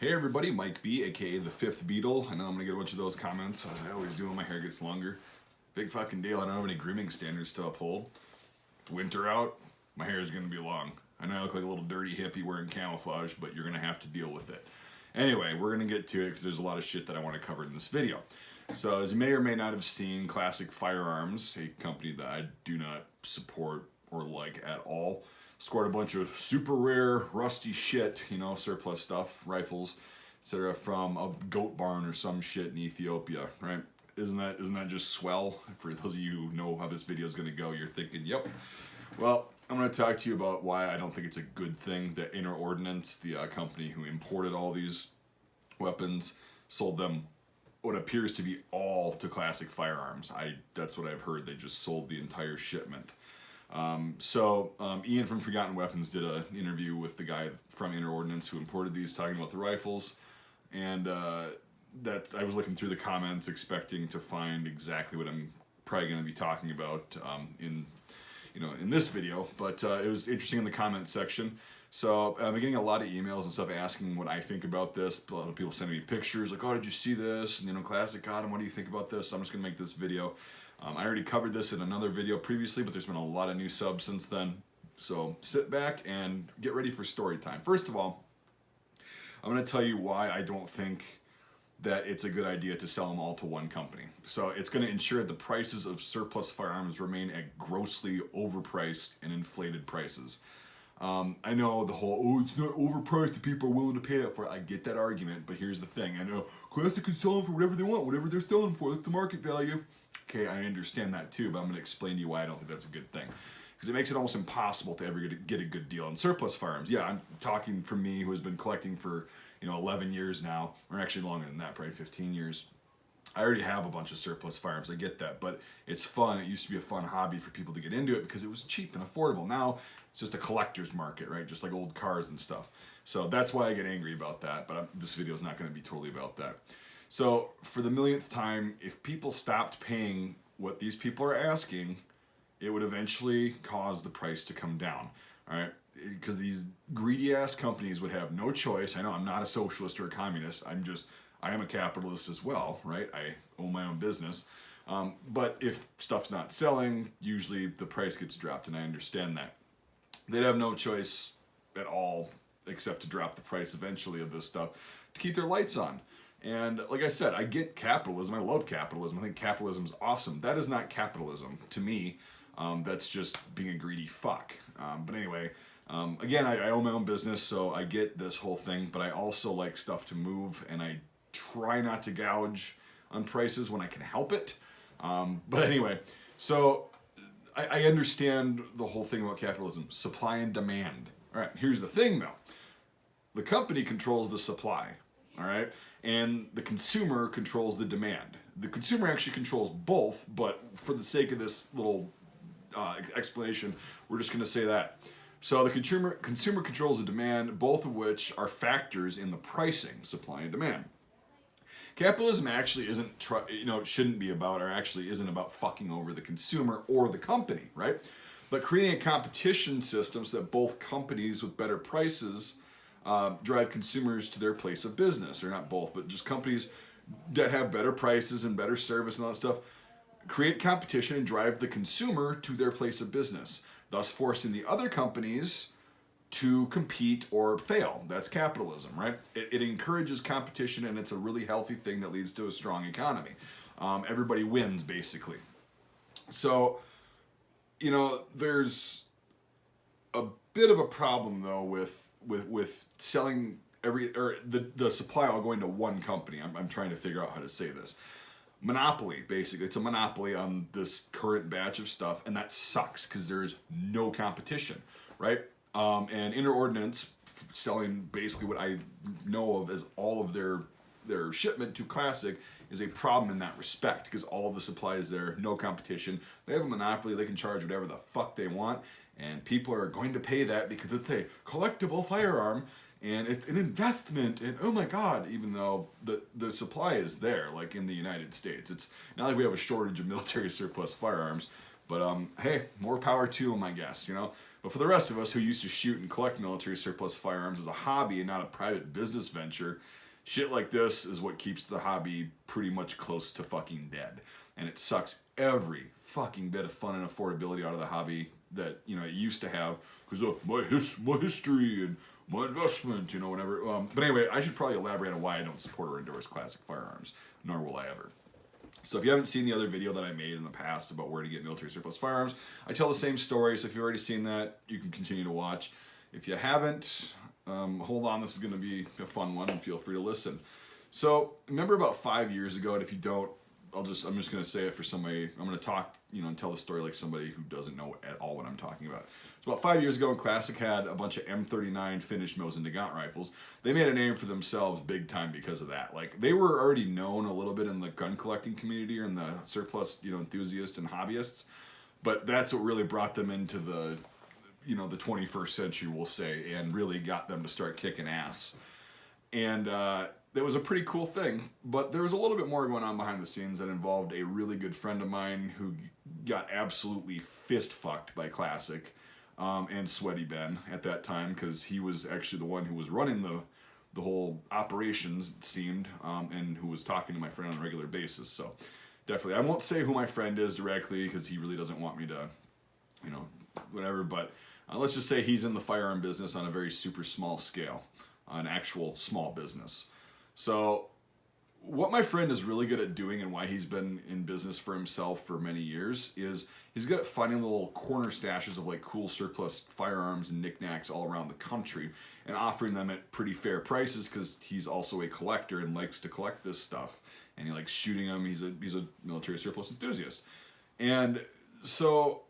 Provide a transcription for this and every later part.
Hey everybody, Mike B, aka the Fifth Beetle. I know I'm gonna get a bunch of those comments, as I always do when my hair gets longer. Big fucking deal, I don't have any grooming standards to uphold. Winter out, my hair is gonna be long. I know I look like a little dirty hippie wearing camouflage, but you're gonna have to deal with it. Anyway, we're gonna get to it because there's a lot of shit that I want to cover in this video. So, as you may or may not have seen, Classic Firearms, a company that I do not support or like at all, scored a bunch of super rare, rusty shit, surplus stuff, rifles, etc., from a goat barn or some shit in Ethiopia, right? Isn't that just swell? For those of you who know how this video is going to go, you're thinking, yep. Well, I'm going to talk to you about why I don't think it's a good thing that Inner Ordnance, the company who imported all these weapons, sold them what appears to be all to Classic Firearms. That's what I've heard. They just sold the entire shipment. Ian from Forgotten Weapons did an interview with the guy from Inner Ordnance who imported these, talking about the rifles, and that I was looking through the comments expecting to find exactly what I'm probably going to be talking about in this video, but it was interesting in the comments section. So I'm getting a lot of emails and stuff asking what I think about this. A lot of people sending me pictures like, "Oh, did you see this?" And Classic got him. What do you think about this? So I'm just going to make this video. I already covered this in another video previously, but there's been a lot of new subs since then. So sit back and get ready for story time. First of all, I'm going to tell you why I don't think that it's a good idea to sell them all to one company. So it's going to ensure the prices of surplus firearms remain at grossly overpriced and inflated prices. I know the whole, it's not overpriced, the people are willing to pay it for it. I get that argument, but here's the thing. I know Classic can sell them for whatever they want, whatever they're selling for, that's the market value. Okay, I understand that too, but I'm going to explain to you why I don't think that's a good thing. Because it makes it almost impossible to ever get a good deal on surplus firearms. Yeah, I'm talking from me who has been collecting for 11 years now, or actually longer than that, probably 15 years. I already have a bunch of surplus firearms, I get that, but it's fun. It used to be a fun hobby for people to get into it because it was cheap and affordable. Now, it's just a collector's market, right? Just like old cars and stuff. So that's why I get angry about that, but this video is not going to be totally about that. So for the millionth time, if people stopped paying what these people are asking, it would eventually cause the price to come down, all right? Because these greedy ass companies would have no choice. I know I'm not a socialist or a communist. I am a capitalist as well, right? I own my own business. But if stuff's not selling, usually the price gets dropped, and I understand that. They'd have no choice at all except to drop the price eventually of this stuff to keep their lights on. And like I said, I get capitalism. I love capitalism. I think capitalism's awesome. That is not capitalism to me. That's just being a greedy fuck. But anyway, again, I own my own business, so I get this whole thing, but I also like stuff to move, and I try not to gouge on prices when I can help it. But anyway, so I understand the whole thing about capitalism, supply and demand. All right, here's the thing though. The company controls the supply, all right? And the consumer controls the demand. The consumer actually controls both, but for the sake of this little explanation, we're just going to say that. So the consumer controls the demand, both of which are factors in the pricing, supply and demand. Capitalism actually shouldn't be about, or actually isn't about fucking over the consumer or the company, right? But creating a competition system so that both companies with better prices drive consumers to their place of business, or not both, but just companies that have better prices and better service and all that stuff, create competition and drive the consumer to their place of business, thus forcing the other companies to compete or fail. That's capitalism, right? It encourages competition, and it's a really healthy thing that leads to a strong economy. Everybody wins, basically. So, there's a bit of a problem though with selling the supply all going to one company. I'm trying to figure out how to say this. Monopoly, basically. It's a monopoly on this current batch of stuff, and that sucks because there's no competition, right? And Inner Ordnance selling basically what I know of as all of their shipment to Classic is a problem in that respect because all of the supply is there, no competition. They have a monopoly, they can charge whatever the fuck they want, and people are going to pay that because it's a collectible firearm and it's an investment, and oh my god, even though the supply is there, like in the United States. It's not like we have a shortage of military surplus firearms, But hey, more power to him, I guess, you know. But for the rest of us who used to shoot and collect military surplus firearms as a hobby and not a private business venture, shit like this is what keeps the hobby pretty much close to fucking dead. And it sucks every fucking bit of fun and affordability out of the hobby that, you know, it used to have. Because my history and my investment, you know, whatever. But anyway, I should probably elaborate on why I don't support or endorse classic firearms, nor will I ever. So if you haven't seen the other video that I made in the past about where to get military surplus firearms, I tell the same story. So if you've already seen that, you can continue to watch. If you haven't, hold on. This is going to be a fun one, and feel free to listen. So remember about 5 years ago, and if you don't, I'm just going to say it for somebody. I'm going to talk, you know, and tell the story like somebody who doesn't know at all what I'm talking about. So about 5 years ago, Classic had a bunch of M39 finished Mosin Nagant rifles. They made a name for themselves big time because of that. Like, they were already known a little bit in the gun collecting community or in the surplus, you know, enthusiasts and hobbyists. But that's what really brought them into the, you know, the 21st century, we'll say, and really got them to start kicking ass. And that was a pretty cool thing, but there was a little bit more going on behind the scenes that involved a really good friend of mine who got absolutely fist fucked by Classic and Sweaty Ben at that time, because he was actually the one who was running the whole operations, it seemed, and who was talking to my friend on a regular basis. So definitely, I won't say who my friend is directly because he really doesn't want me to, you know, whatever, but let's just say he's in the firearm business on a very super small scale, an actual small business. So what my friend is really good at doing, and why he's been in business for himself for many years, is he's good at finding little corner stashes of like cool surplus firearms and knickknacks all around the country and offering them at pretty fair prices, because he's also a collector and likes to collect this stuff, and he likes shooting them. He's a military surplus enthusiast. And so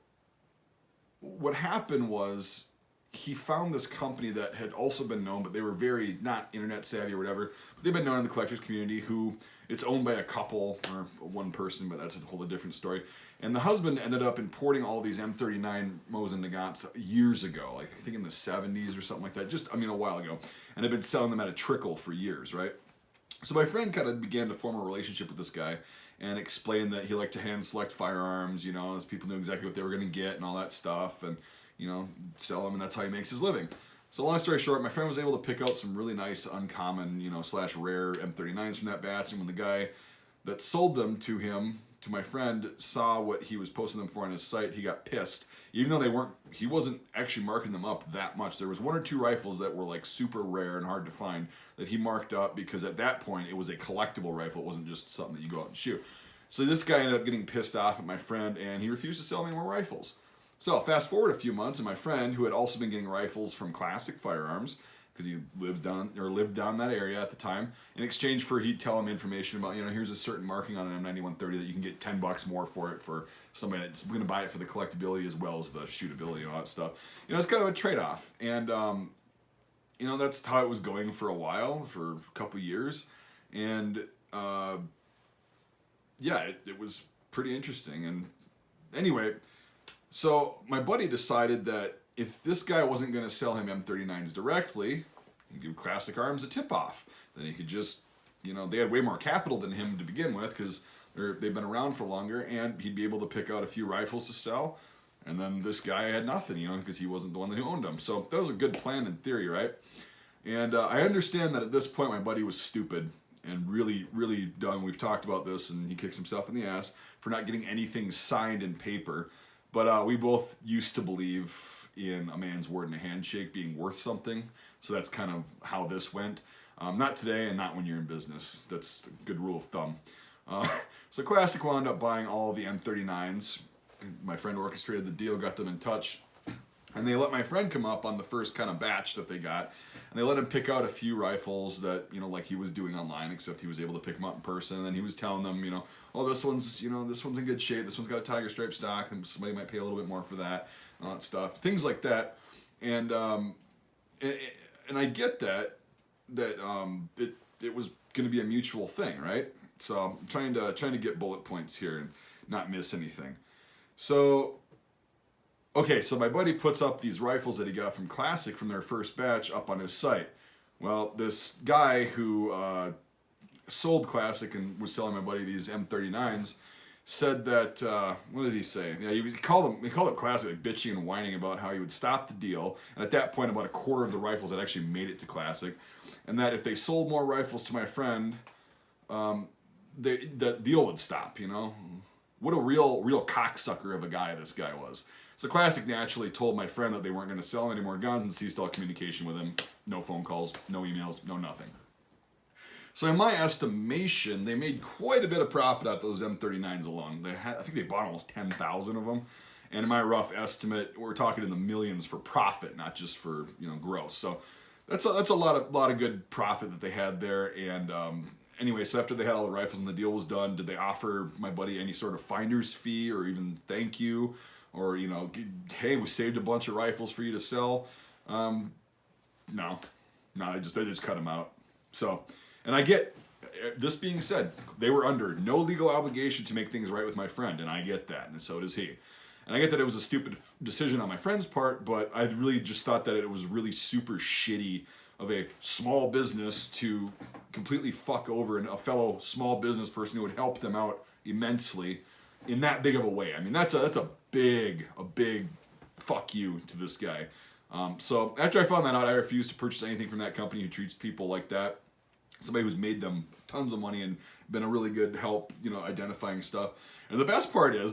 what happened was, he found this company that had also been known, but they were very not internet savvy or whatever, but they've been known in the collectors community, who it's owned by a couple or one person, but that's a whole different story. And the husband ended up importing all these M39 Mosin Nagants years ago, like I think in the 70s or something like that, just, I mean, a while ago, and had been selling them at a trickle for years, right? So my friend kind of began to form a relationship with this guy and explained that he liked to hand select firearms, you know, as people knew exactly what they were going to get and all that stuff, and you know, sell them, and that's how he makes his living. So long story short, my friend was able to pick out some really nice, uncommon, you know, / rare M39s from that batch, and when the guy that sold them to him, to my friend, saw what he was posting them for on his site, he got pissed. Even though he wasn't actually marking them up that much. There was 1 or 2 rifles that were like super rare and hard to find that he marked up, because at that point it was a collectible rifle. It wasn't just something that you go out and shoot. So this guy ended up getting pissed off at my friend, and he refused to sell me more rifles. So fast forward a few months, and my friend, who had also been getting rifles from Classic Firearms, because he lived down that area at the time, in exchange for, he'd tell him information about, you know, here's a certain marking on an M9130 that you can get $10 more for it, for somebody that's going to buy it for the collectability as well as the shootability and all that stuff. You know, it's kind of a trade-off, and you know, that's how it was going for a while, for a couple years, and yeah, it was pretty interesting. And anyway, so my buddy decided that if this guy wasn't going to sell him M39s directly, he'd give Classic Arms a tip-off. Then he could just, you know, they had way more capital than him to begin with, because they've been around for longer, and he'd be able to pick out a few rifles to sell, and then this guy had nothing, you know, because he wasn't the one who owned them. So that was a good plan in theory, right? And I understand that at this point my buddy was stupid and really, really dumb. We've talked about this, and he kicks himself in the ass for not getting anything signed in paper. But we both used to believe in a man's word and a handshake being worth something. So that's kind of how this went. Not today, and not when you're in business. That's a good rule of thumb. So Classic wound up buying all the M39s. My friend orchestrated the deal, got them in touch. And they let my friend come up on the first kind of batch that they got. And they let him pick out a few rifles that, you know, like he was doing online, except he was able to pick them up in person. And then he was telling them, you know, oh, this one's in good shape. This one's got a tiger stripe stock, and somebody might pay a little bit more for that, and all that stuff. Things like that. And I get that it was going to be a mutual thing, right? So I'm trying to get bullet points here and not miss anything. So okay, so my buddy puts up these rifles that he got from Classic from their first batch up on his site. Well, this guy who sold Classic and was selling my buddy these M39s said that, what did he say? Yeah, he called it Classic, like, bitching and whining about how he would stop the deal. And at that point, about a quarter of the rifles had actually made it to Classic. And that if they sold more rifles to my friend, the deal would stop, you know? What a real cocksucker of a guy this guy was. So Classic naturally told my friend that they weren't going to sell him any more guns and ceased all communication with him. No phone calls, no emails, no nothing. So in my estimation, they made quite a bit of profit out those M39s alone. I think they bought almost 10,000 of them. And in my rough estimate, we're talking in the millions for profit, not just for, you know, gross. So that's a lot of good profit that they had there. And anyway, so after they had all the rifles and the deal was done, did they offer my buddy any sort of finder's fee or even thank you? Or, you know, hey, we saved a bunch of rifles for you to sell? No, they just cut them out. So, and I get, this being said, they were under no legal obligation to make things right with my friend, and I get that, and so does he. And I get that it was a stupid decision on my friend's part, but I really just thought that it was really super shitty of a small business to completely fuck over a fellow small business person who would help them out immensely in that big of a way. I mean, that's a big fuck you to this guy. So after I found that out, I refused to purchase anything from that company who treats people like that. Somebody who's made them tons of money and been a really good help, you know, identifying stuff. And the best part is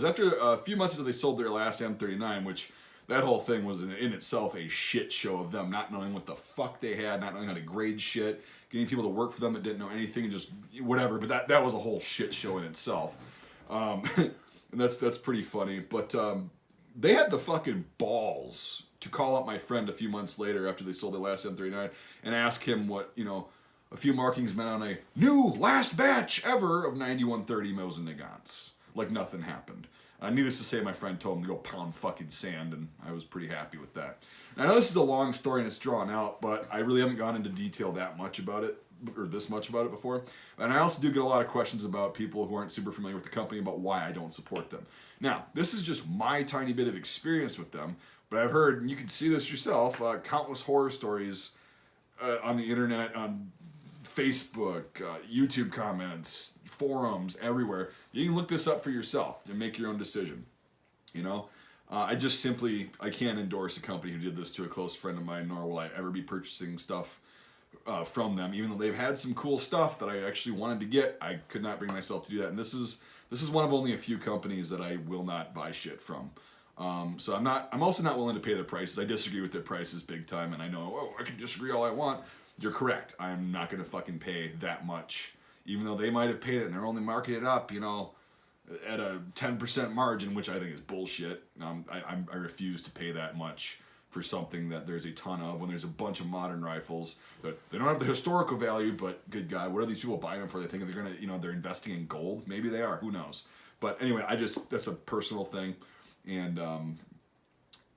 after a few months after they sold their last M39, which that whole thing was in itself a shit show of them not knowing what the fuck they had, not knowing how to grade shit, getting people to work for them that didn't know anything, and just whatever. But that was a whole shit show in itself. And that's pretty funny. But they had the fucking balls to call up my friend a few months later after they sold their last M39 and ask him what, you know, a few markings meant on a new last batch ever of 9130 Mosin Nagants. Like nothing happened. Needless to say, my friend told him to go pound fucking sand, and I was pretty happy with that. And I know this is a long story and it's drawn out, but I really haven't gone into detail that much about it, or this much about it before. And I also do get a lot of questions about people who aren't super familiar with the company about why I don't support them. Now, this is just my tiny bit of experience with them, but I've heard, and you can see this yourself, countless horror stories on the internet, on Facebook, YouTube comments, forums, everywhere. You can look this up for yourself and make your own decision. You know, I can't endorse a company who did this to a close friend of mine, nor will I ever be purchasing stuff from them. Even though they've had some cool stuff that I actually wanted to get, I could not bring myself to do that. And this is one of only a few companies that I will not buy shit from. So I'm also not willing to pay their prices. I disagree with their prices big time, and I know, I can disagree all I want. You're correct. I'm not going to fucking pay that much. Even though they might have paid it and they're only marking it up, you know, at a 10% margin, which I think is bullshit. I refuse to pay that much for something that there's a ton of when there's a bunch of modern rifles that they don't have the historical value, but good God, what are these people buying them for? They think they're going to, you know, they're investing in gold. Maybe they are. Who knows? But anyway, that's a personal thing. And,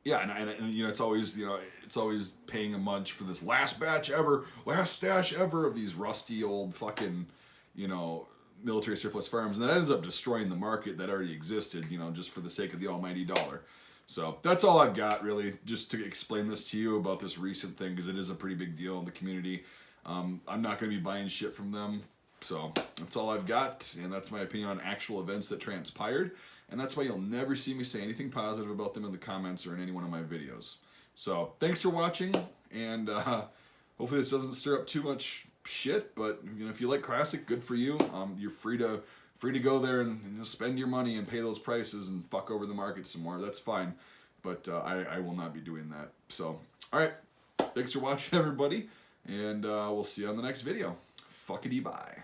yeah, and you know, it's always paying a munch for this last stash ever of these rusty old fucking, you know, military surplus firearms, and that ends up destroying the market that already existed, you know, just for the sake of the almighty dollar. So that's all I've got, really, just to explain this to you about this recent thing, because it is a pretty big deal in the community. I'm not going to be buying shit from them, so that's all I've got, and that's my opinion on actual events that transpired. And that's why you'll never see me say anything positive about them in the comments or in any one of my videos. So, thanks for watching, and hopefully this doesn't stir up too much shit, but you know, if you like Classic, good for you. You're free to go there and you know, spend your money and pay those prices and fuck over the market some more. That's fine, but I will not be doing that. So, alright, thanks for watching, everybody, and we'll see you on the next video. Fuckity bye.